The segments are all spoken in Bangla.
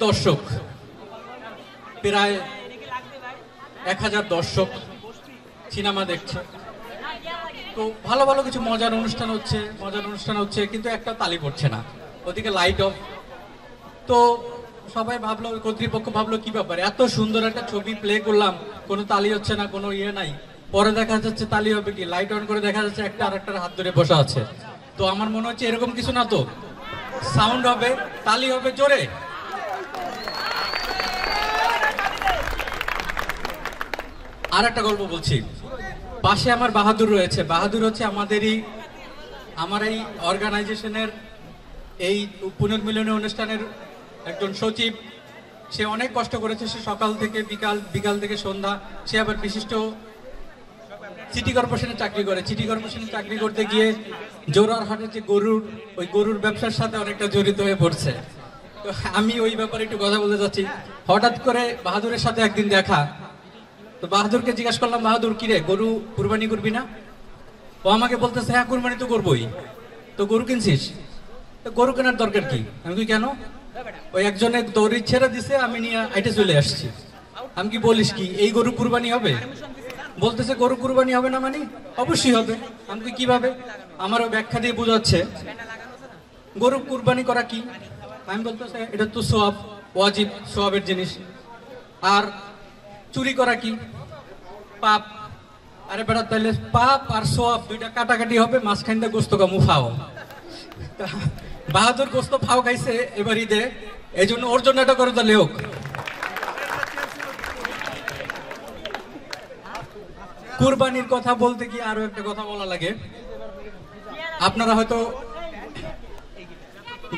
দর্শক, প্রায় 1000 দর্শক সিনেমা দেখছে। তো ভালো ভালো কিছু মজার অনুষ্ঠান হচ্ছে, কিন্তু একটা তালি পড়ছে না, ওদিকে লাইট অফ। তো সবাই ভাবলো, কর্তৃপক্ষ ভাবলো কি ব্যাপার, এত সুন্দর একটা ছবি প্লে করলাম, কোনো তালি হচ্ছে না, কোনো ইয়ে নাই। পরে দেখা যাচ্ছে তালি হবে কি, লাইট অন করে দেখা যাচ্ছে একটা আরেকটার হাত ধরে বসা আছে। তো আমার মনে হচ্ছে এরকম কিছু না, তো সাউন্ড হবে, তালি হবে জোরে। আর একটা গল্প বলছি। পাশে আমার বাহাদুর রয়েছে। বাহাদুর হচ্ছে আমার এই অর্গানাইজেশনের এই পুনর্মিলনী অনুষ্ঠানের একজন সচিব। সে অনেক কষ্ট করেছে, সে সকাল থেকে বিকাল থেকে সন্ধ্যা। সে আবার বিশিষ্ট সিটি কর্পোরেশনে চাকরি করে। সিটি কর্পোরেশনে চাকরি করতে গিয়ে জোরারহাটের যে ওই গরুর ব্যবসার সাথে অনেকটা জড়িত হয়ে পড়ছে। তো আমি ওই ব্যাপারে একটু কথা বলতে যাচ্ছি। হঠাৎ করে বাহাদুরের সাথে একদিন দেখা। তো বাহাদুরকে জিজ্ঞাসা করলাম, বাহাদুর কিরে, গরু কুরবানি করবি না? ও আমাকে বলতেছে, হ্যাঁ কুরবানি তো করবোই। তো গরু কিনছিস? তো গরু কেনার দরকার কি? আমি কি কেন? ওই একজনের দড়ি ছেড়ে দিছে, আমি নিয়ে আইটে চলে আসছি। আমি কি বলিস কি, এই গরু কুরবানি হবে? বলতেছে গরু কুরবানি হবে না মানে? অবশ্যই হবে। আমি কি কিভাবে? আমারও ব্যাখ্যা দিয়ে বোঝাচ্ছে গরু কুরবানি করা কি। আমি বলতেছে এটা তো সওয়াব, ওয়াজিব, সওয়াবের জিনিস। আর চুরি করা কি? পাপ। আরে বেটা, তাহলে পাপ আর সওয়াব দুইটা কাটাকাটি হবে, মাঝখান দিয়ে গোস্ত কামু ফাও। বাহাদুর গোস্ত ফাও খাইছে এবার ঈদে, এই জন্য ওর জন্য এটা করে তাহলে হোক। কুরবানির কথা বলতে গিয়ে আরো একটা কথা বলা লাগে। আপনারা হয়তো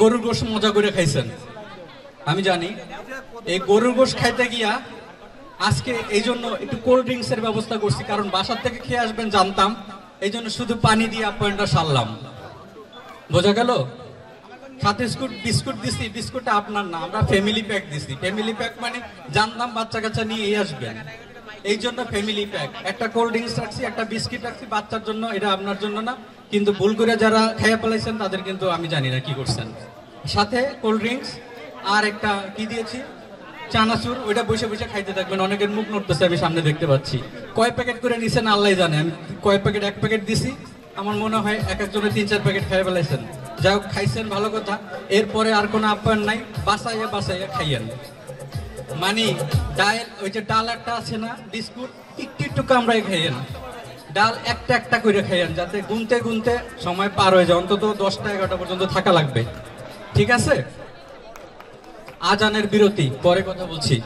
গরুর গোশত মজা করে খাইছেন, আমি জানি। এই গরুর গোশত খাইতে গিয়া আজকে এই জন্য একটু কোল্ড ড্রিঙ্কস এর ব্যবস্থা করছি, কারণ বাসার থেকে খেয়ে আসবেন জানতাম। এই জন্য শুধু পানি দিয়ে আপ্যায়নটা সারলাম। বোঝা গেল? সাথে বিস্কুট দিছি। বিস্কুটটা আপনার না, আমরা ফ্যামিলি প্যাক দিছি। ফ্যামিলি প্যাক মানে জানতাম বাচ্চা কাচ্চা নিয়ে আসবেন, এই জন্য ফ্যামিলি প্যাক। একটা কোল্ড ড্রিঙ্কস রাখছি, একটা বিস্কিট রাখছি বাচ্চার জন্য, এটা আপনার জন্য না। কিন্তু ভুল করে যারা খাইয়া ফেলাইছেন তাদের কিন্তু আমি জানি না কি করছেন। সাথে কোল্ড ড্রিঙ্কস আর একটা কি দিয়েছি, চানাচুর। ওইটা বসে বসে খাইতে থাকবেন। অনেকের মুখ নড়তেছে, আমি সামনে দেখতে পাচ্ছি। কয় প্যাকেট করে নিছেন আল্লাহ জানে। আমি কয় প্যাকেট, এক প্যাকেট দিছি। আমার মনে হয় এক একজনের 3-4 প্যাকেট খাইয়া ফেলাইছেন। যাই হোক, খাইছেন, ভালো কথা। এরপরে আর কোনো আপ্যায়ন নাই, বাসাইয়া খাইয়েন। মানে ডাল, ওই যে ডাল একটা আছে না, বিস্কুট একটু কামড়াই খাইয়েন। ডাল একটা করে খাইয়েন, যাতে গুনতে গুনতে সময় পার হয়ে যায়। অন্তত 10টা-11টা পর্যন্ত থাকা লাগবে। ঠিক আছে? আজানের বিরতি, পরে কথা বলছি।